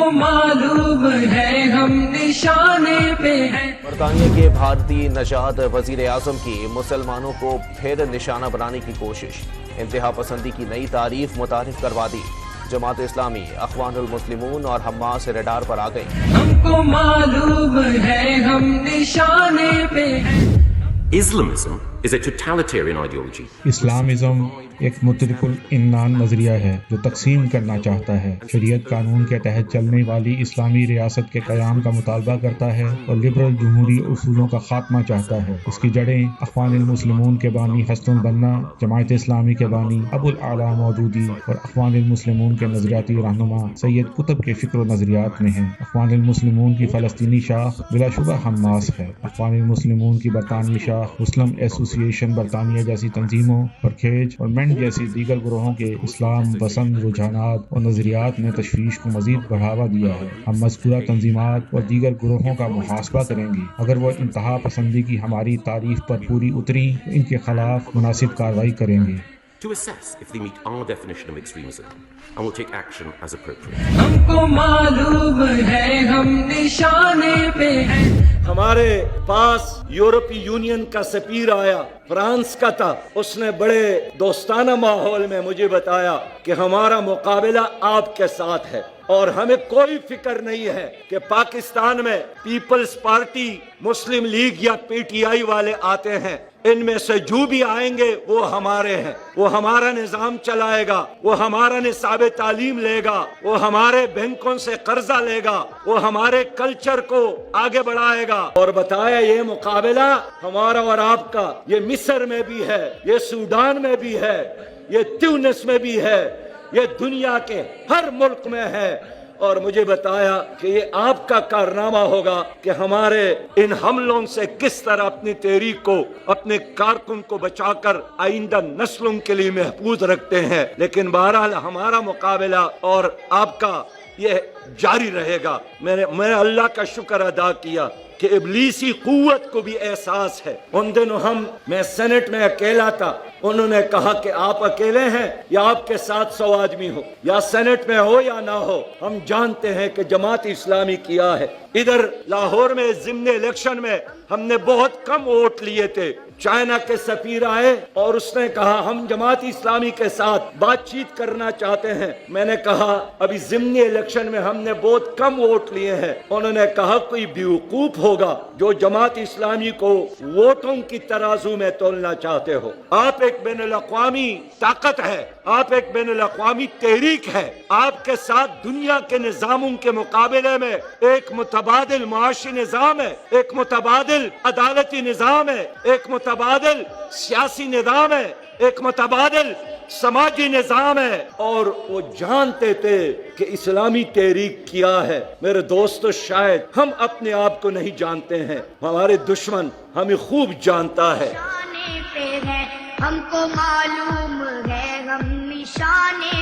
کو معلوم ہے ہم نشانے پہ ہیں۔ برطانیہ کے بھارتی نژاد وزیر اعظم کی مسلمانوں کو پھر نشانہ بنانے کی کوشش، انتہا پسندی کی نئی تعریف متعارف کروا دی۔ جماعت اسلامی، اخوان المسلمون اور حماس ریڈار پر آ گئی۔ ہم کو معلوم ہے ہم نشانے پہ ہیں۔ Islamism is a totalitarian ideology. Islamism ایک مترک العنان نظریہ ہے جو تقسیم کرنا چاہتا ہے، شریعت قانون کے تحت چلنے والی اسلامی ریاست کے قیام کا مطالبہ کرتا ہے اور لبرل جمہوری اصولوں کا خاتمہ چاہتا ہے۔ اس کی جڑیں اخوان المسلمون کے بانی حسن البنا، جماعت اسلامی کے بانی ابو الاعلی مودودی اور اخوان المسلمون کے نظریاتی رہنما سید قطب کے فکر و نظریات میں ہیں۔ اخوان المسلمون کی فلسطینی شاخ بلا شبہ حماس ہے۔ اخوان المسلمون کی برطانوی شاخ مسلم ایسوسی ایشن برطانیہ جیسی تنظیموں اور کھیج اور مینڈ جیسی دیگر گروہوں کے اسلام پسند رجحانات اور نظریات نے تشویش کو مزید بڑھاوا دیا ہے۔ ہم مذکورہ تنظیمات اور دیگر گروہوں کا محاسبہ کریں گے۔ اگر وہ انتہا پسندی کی ہماری تعریف پر پوری اتری تو ان کے خلاف مناسب کارروائی کریں گے۔ To assess if they meet our definition of extremism, and will take action as appropriate. ہم کو معلوم ہے ہم نشانے پہ ہیں۔ ہمارے پاس یورپی یونین کا سفیر آیا، فرانس کا تھا۔ اس نے بڑے دوستانہ ماحول میں مجھے بتایا کہ ہمارا مقابلہ آپ کے ساتھ ہے اور ہمیں کوئی فکر نہیں ہے کہ پاکستان میں پیپلز پارٹی، مسلم لیگ یا پی ٹی آئی والے آتے ہیں۔ ان میں سے جو بھی آئیں گے وہ ہمارے ہیں، وہ ہمارا نظام چلائے گا، وہ ہمارا نصاب تعلیم لے گا، وہ ہمارے بینکوں سے قرضہ لے گا، وہ ہمارے کلچر کو آگے بڑھائے گا۔ اور بتایا یہ مقابلہ ہمارا اور آپ کا، یہ مصر میں بھی ہے، یہ سوڈان میں بھی ہے، یہ تیونس میں بھی ہے، یہ دنیا کے ہر ملک میں ہے۔ اور مجھے بتایا کہ یہ آپ کا کارنامہ ہوگا کہ ہمارے ان حملوں سے کس طرح اپنی تحریک کو، اپنے کارکن کو بچا کر آئندہ نسلوں کے لیے محفوظ رکھتے ہیں۔ لیکن بہرحال ہمارا مقابلہ اور آپ کا یہ جاری رہے گا۔ میں نے اللہ کا شکر ادا کیا کہ ابلیسی قوت کو بھی احساس ہے۔ ان دنوں میں سینٹ میں اکیلا تھا، انہوں نے کہا کہ آپ اکیلے ہیں یا آپ کے ساتھ 100 آدمی ہو، یا سینٹ میں ہو یا نہ ہو، ہم جانتے ہیں کہ جماعت اسلامی کیا ہے۔ ادھر لاہور میں ضمن الیکشن میں ہم نے بہت کم ووٹ لیے تھے۔ چائنا کے سفیر آئے اور اس نے کہا ہم جماعت اسلامی کے ساتھ بات چیت کرنا چاہتے ہیں۔ میں نے کہا ابھی ضمنی الیکشن میں ہم نے بہت کم ووٹ لیے ہیں۔ انہوں نے کہا کوئی بیوقوف ہوگا جو جماعت اسلامی کو ووٹوں کی ترازو میں تولنا چاہتے ہو۔ آپ ایک بین الاقوامی طاقت ہے، آپ ایک بین الاقوامی تحریک ہے، آپ کے ساتھ دنیا کے نظاموں کے مقابلے میں ایک متبادل معاشی نظام ہے، ایک متبادل عدالتی نظام ہے، ایک متبادل سیاسی نظام ہے، ایک متبادل سماجی نظام ہے، اور وہ جانتے تھے کہ اسلامی تحریک کیا ہے۔ میرے دوستو، شاید ہم اپنے آپ کو نہیں جانتے ہیں، ہمارے دشمن ہمیں خوب جانتا ہے۔ ہم کو معلوم ہے ہم نشانے